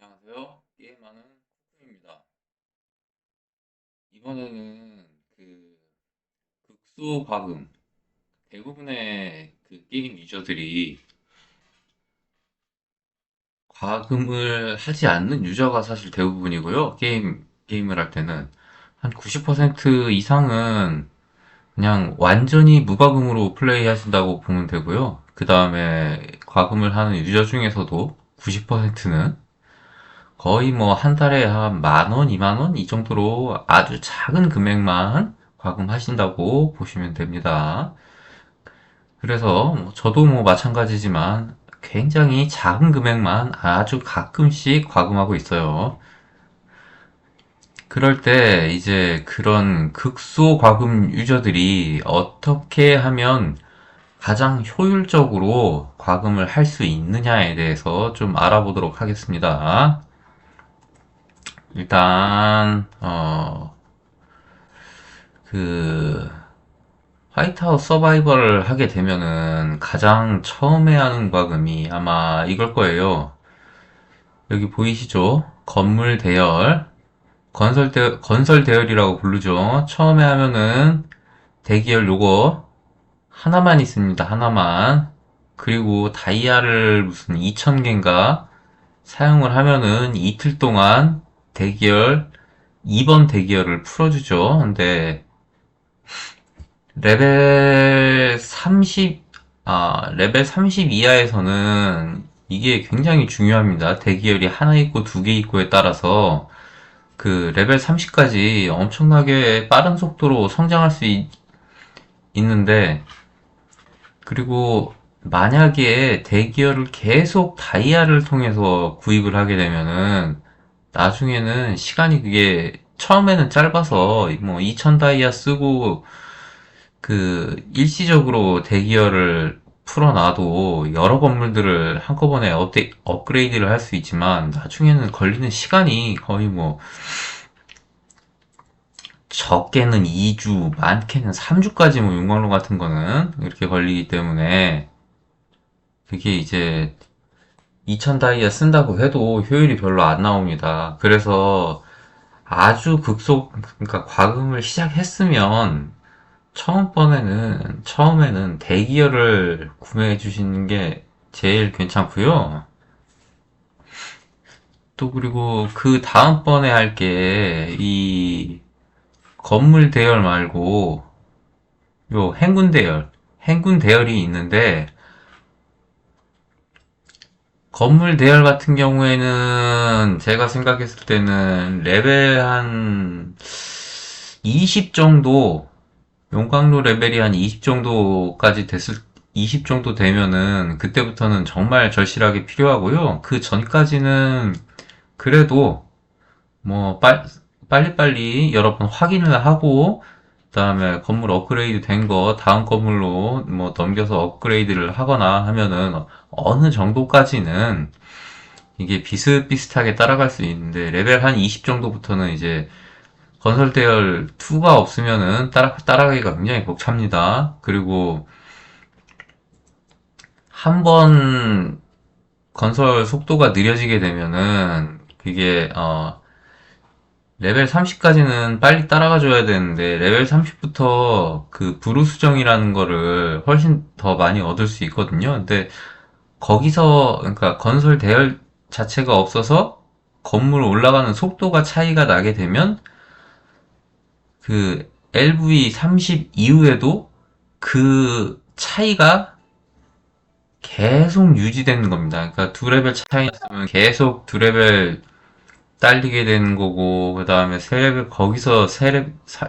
안녕하세요. 게임하는 쿠쿠입니다. 이번에는 극소 과금, 대부분의 게임 유저들이 과금을 하지 않는 유저가 사실 대부분이고요. 게임을 할 때는 한 90% 이상은 그냥 완전히 무과금으로 플레이 하신다고 보면 되고요. 그 다음에 과금을 하는 유저 중에서도 90%는 거의 뭐 한 달에 한 만 원, 2만 원 이 정도로 아주 작은 금액만 과금하신다고 보시면 됩니다. 그래서 저도 뭐 마찬가지지만 굉장히 작은 금액만 아주 가끔씩 과금하고 있어요. 그럴 때 이제 그런 극소 과금 유저들이 어떻게 하면 가장 효율적으로 과금을 할 수 있느냐에 대해서 좀 알아보도록 하겠습니다. 일단 그 화이트하우스 서바이벌을 하게 되면은 가장 처음에 하는 과금이 아마 이걸 거예요. 여기 보이시죠? 건물 대열, 건설 대열이라고 부르죠. 처음에 하면은 대기열 요거 하나만 있습니다. 하나만. 그리고 다이아를 무슨 2000개인가 사용을 하면은 이틀 동안 대기열 2번 대기열을 풀어주죠. 근데 레벨 30, 레벨 30 이하에서는 이게 굉장히 중요합니다. 대기열이 하나 있고 두 개 있고에 따라서 그 레벨 30까지 엄청나게 빠른 속도로 성장할 수 있는데, 그리고 만약에 대기열을 계속 다이아를 통해서 구입을 하게 되면은 나중에는 시간이 그게 처음에는 짧아서 뭐 2000 다이아 쓰고 일시적으로 대기열을 풀어놔도 여러 건물들을 한꺼번에 업그레이드를 할 수 있지만 나중에는 걸리는 시간이 거의 뭐 적게는 2주, 많게는 3주까지 뭐 용광로 같은 거는 이렇게 걸리기 때문에 그게 이제 2000 다이아 쓴다고 해도 효율이 별로 안 나옵니다. 그래서 아주 그러니까 과금을 시작했으면 처음에는 대기열을 구매해 주시는 게 제일 괜찮고요. 또 그리고 그 다음번에 할 게 이 건물 대열 말고 요 행군 대열이 있는데 건물 대열 같은 경우에는 제가 생각했을 때는 레벨 한 20 정도 용광로 레벨이 한 20 정도까지 20 정도 되면은 그때부터는 정말 절실하게 필요하고요. 그 전까지는 그래도 뭐 빨리빨리 여러 번 확인을 하고 그다음에 건물 업그레이드 된 거 다음 건물로 뭐 넘겨서 업그레이드를 하거나 하면은 어느 정도까지는 이게 비슷비슷하게 따라갈 수 있는데 레벨 한 20 정도부터는 이제 건설 대열 2가 없으면은 따라가기가 굉장히 벅찹니다. 그리고 한 번 건설 속도가 느려지게 되면은 그게 레벨 30까지는 빨리 따라가 줘야 되는데 레벨 30부터 그 부루 수정이라는 거를 훨씬 더 많이 얻을 수 있거든요. 근데 거기서 그러니까 건설 대열 자체가 없어서 건물 올라가는 속도가 차이가 나게 되면 그 LV 30 이후에도 그 차이가 계속 유지되는 겁니다. 그러니까 두 레벨 차이 났으면 계속 두 레벨 딸리게 되는 거고, 그 다음에 세 레벨, 거기서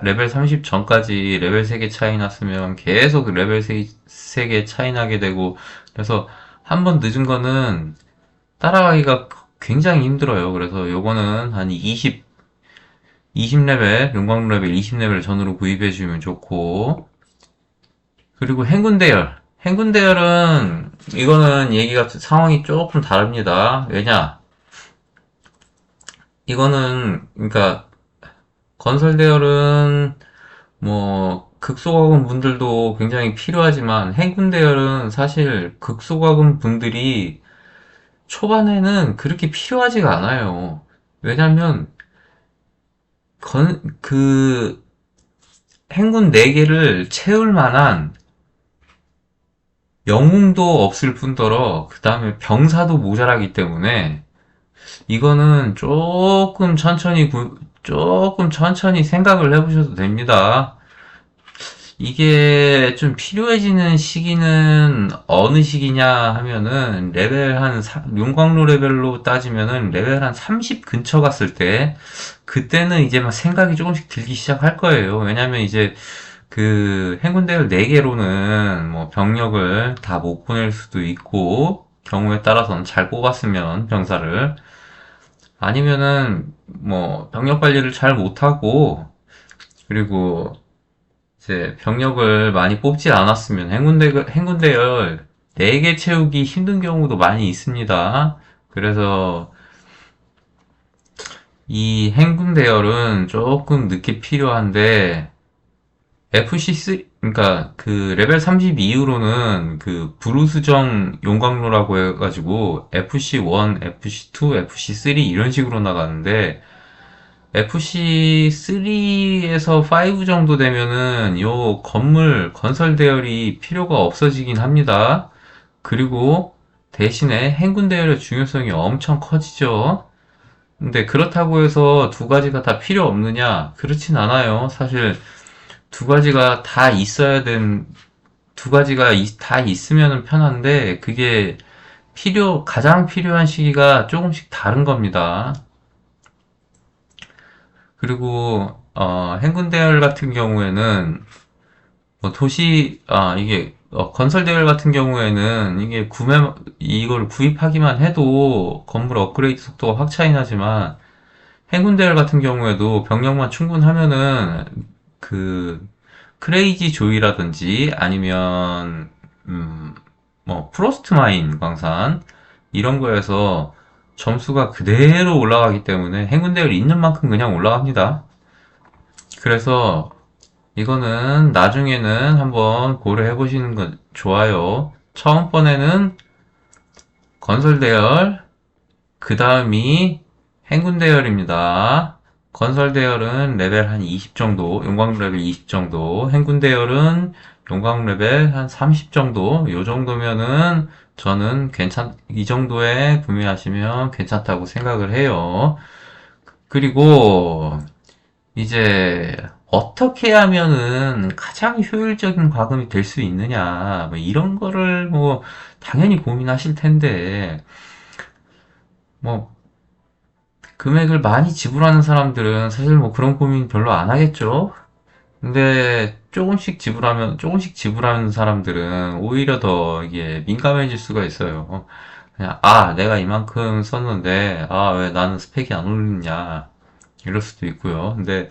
레벨 30 전까지 레벨 3개 차이 났으면 계속 레벨 3개 차이 나게 되고, 그래서 한 번 늦은 거는 따라가기가 굉장히 힘들어요. 그래서 요거는 한 20레벨, 용광로 레벨 20레벨 전으로 구입해주면 좋고, 그리고 행군 대열은, 이거는 상황이 조금 다릅니다. 왜냐? 그러니까, 건설 대열은, 뭐, 극소과금 분들도 굉장히 필요하지만, 행군 대열은 사실 극소과금 분들이 초반에는 그렇게 필요하지가 않아요. 왜냐면 그 행군 4개를 채울 만한 영웅도 없을 뿐더러 그 다음에 병사도 모자라기 때문에 이거는 조금 천천히 생각을 해보셔도 됩니다. 이게 좀 필요해지는 시기는 어느 시기냐 하면은 용광로 레벨로 따지면은 레벨 한 30 근처 갔을 때 그때는 이제 막 생각이 조금씩 들기 시작할 거예요. 왜냐면 이제 그 행군대를 4개로는 뭐 병력을 다 못 보낼 수도 있고 경우에 따라서는 잘 뽑았으면 병사를 아니면은 뭐 병력 관리를 잘 못하고 그리고 이제 병력을 많이 뽑지 않았으면 행군대열 4개 채우기 힘든 경우도 많이 있습니다. 그래서 이 행군대열은 조금 늦게 필요한데 FC3 그러니까 그 레벨 30 이후로는 그 브루스정 용광로라고 해가지고 FC1, FC2, FC3 이런 식으로 나가는데 FC3에서 5 정도 되면은 요 건설 대열이 필요가 없어지긴 합니다. 그리고 대신에 행군 대열의 중요성이 엄청 커지죠. 근데 그렇다고 해서 두 가지가 다 필요 없느냐? 그렇진 않아요. 사실 두 가지가 다 두 가지가 다 있으면 편한데 그게 가장 필요한 시기가 조금씩 다른 겁니다. 그리고 행군 대열 같은 경우에는 뭐 이게 건설 대열 같은 경우에는 이걸 구입하기만 해도 건물 업그레이드 속도가 확 차이 나지만 행군 대열 같은 경우에도 병력만 충분하면은 그 크레이지 조이라든지 아니면 뭐 프로스트 마인 광산 이런 거에서 점수가 그대로 올라가기 때문에 행군 대열 있는 만큼 그냥 올라갑니다. 그래서 이거는 나중에는 한번 고려해 보시는 건 좋아요. 처음 번에는 건설 대열, 그 다음이 행군 대열입니다. 건설 대열은 레벨 한 20 정도, 용광 레벨 20 정도, 행군 대열은 용광 레벨 한 30 정도, 요 정도면은 저는 이 정도에 구매하시면 괜찮다고 생각을 해요. 그리고 이제 어떻게 하면은 가장 효율적인 과금이 될 수 있느냐, 뭐 이런 거를 뭐 당연히 고민하실 텐데, 뭐 금액을 많이 지불하는 사람들은 사실 뭐 그런 고민 별로 안 하겠죠. 근데 조금씩 지불하는 사람들은 오히려 더 이게 민감해질 수가 있어요. 그냥, 내가 이만큼 썼는데, 왜 나는 스펙이 안 오르냐. 이럴 수도 있고요. 근데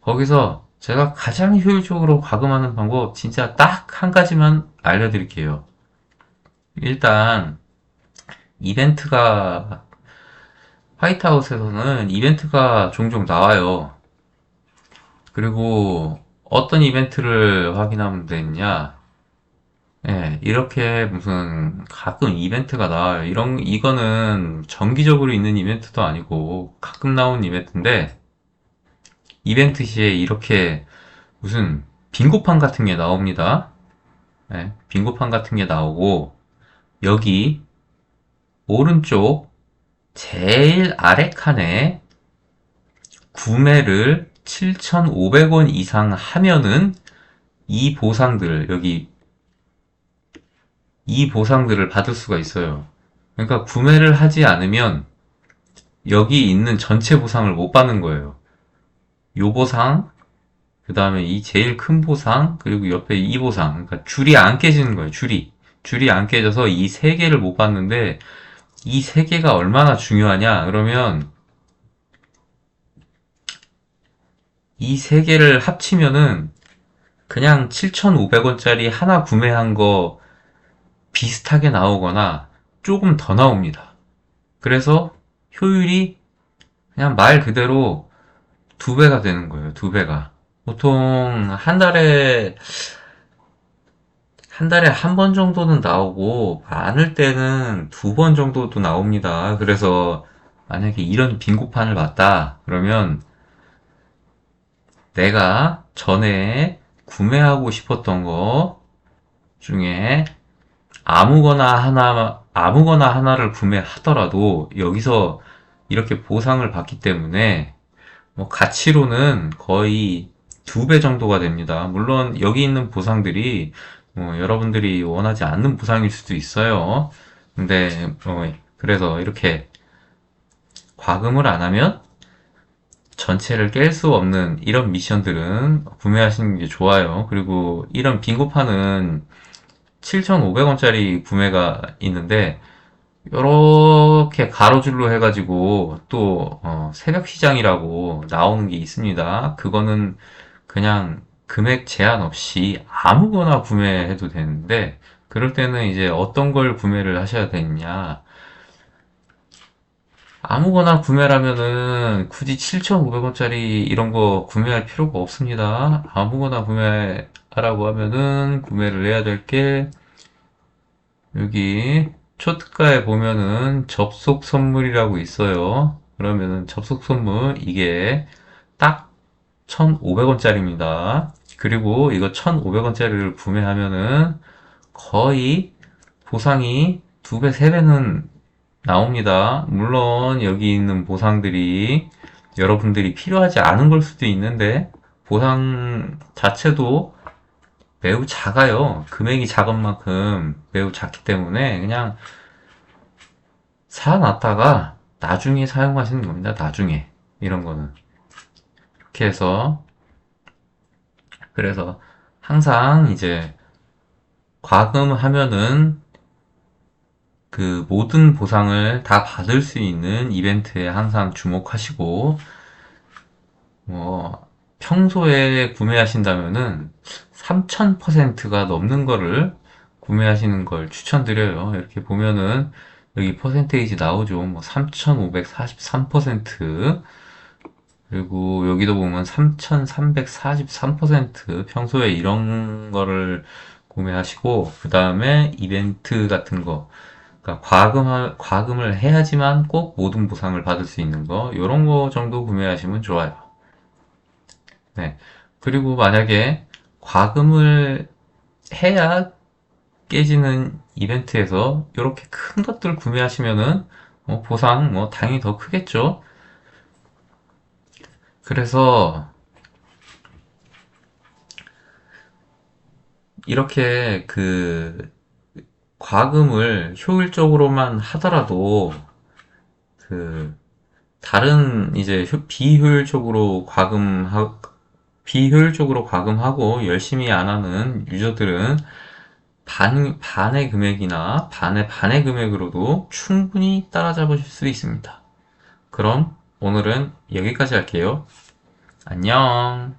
거기서 제가 가장 효율적으로 과금하는 방법 진짜 딱 한 가지만 알려드릴게요. 일단 이벤트가 화이트하우스에서는 이벤트가 종종 나와요. 그리고 어떤 이벤트를 확인하면 되냐? 예, 이렇게 무슨 가끔 이벤트가 나와요. 이거는 정기적으로 있는 이벤트도 아니고 가끔 나오는 이벤트인데 이벤트 시에 이렇게 무슨 빙고판 같은 게 나옵니다. 예, 빙고판 같은 게 나오고 여기 오른쪽 제일 아래 칸에 구매를 7,500원 이상 하면은 이 보상들 여기 이 보상들을 받을 수가 있어요. 그러니까 구매를 하지 않으면 여기 있는 전체 보상을 못 받는 거예요. 요 보상, 그 다음에 이 제일 큰 보상, 그리고 옆에 이 보상. 그러니까 줄이 안 깨지는 거예요, 줄이. 줄이 안 깨져서 이 세 개를 못 받는데, 이 세 개가 얼마나 중요하냐? 그러면, 이 세 개를 합치면은, 그냥 7,500원짜리 하나 구매한 거 비슷하게 나오거나, 조금 더 나옵니다. 그래서, 효율이 그냥 말 그대로 2배가 되는 거예요, 2배가. 보통 한 달에 한 번 정도는 나오고, 많을 때는 두 번 정도도 나옵니다. 그래서 만약에 이런 빈고판을 봤다, 그러면 내가 전에 구매하고 싶었던 거 중에 아무거나 하나를 구매하더라도 여기서 이렇게 보상을 받기 때문에 뭐 가치로는 거의 두 배 정도가 됩니다. 물론 여기 있는 보상들이 여러분들이 원하지 않는 보상일 수도 있어요. 근데 그래서 이렇게 과금을 안 하면 전체를 깰 수 없는 이런 미션들은 구매하시는 게 좋아요. 그리고 이런 빙고판은 7,500원짜리 구매가 있는데 이렇게 가로줄로 해가지고 또 새벽 시장이라고 나오는 게 있습니다. 그거는 그냥 금액 제한 없이 아무거나 구매해도 되는데 그럴 때는 이제 어떤 걸 구매를 하셔야 되느냐. 아무거나 구매라면은 굳이 7,500원짜리 이런 거 구매할 필요가 없습니다. 아무거나 구매하라고 하면은 구매를 해야 될 게 여기 초특가에 보면은 접속 선물이라고 있어요. 그러면은 접속 선물 이게 딱 1,500원짜리입니다. 그리고 이거 1,500원짜리를 구매하면은 거의 보상이 2배, 3배는 나옵니다. 물론 여기 있는 보상들이 여러분들이 필요하지 않은 걸 수도 있는데 보상 자체도 매우 작아요. 금액이 작은 만큼 매우 작기 때문에 그냥 사놨다가 나중에 사용하시는 겁니다. 나중에 이런 거는 이렇게 해서 그래서 항상 이제 과금하면은 그 모든 보상을 다 받을 수 있는 이벤트에 항상 주목하시고 뭐 평소에 구매하신다면은 3000%가 넘는 거를 구매하시는 걸 추천드려요. 이렇게 보면은 여기 퍼센테이지 나오죠. 뭐 3543%, 그리고 여기도 보면 3343% 평소에 이런 거를 구매하시고 그 다음에 이벤트 같은 거, 그러니까 과금을 해야지만 꼭 모든 보상을 받을 수 있는 거, 이런 거 정도 구매하시면 좋아요. 네. 그리고 만약에 과금을 해야 깨지는 이벤트에서 이렇게 큰 것들 구매하시면은 보상 당연히 더 크겠죠. 그래서 이렇게 그 과금을 효율적으로만 하더라도 그 다른 이제 비효율적으로 과금하고 열심히 안 하는 유저들은 반의 금액이나 반의 금액으로도 충분히 따라잡으실 수 있습니다. 그럼 오늘은 여기까지 할게요. 안녕.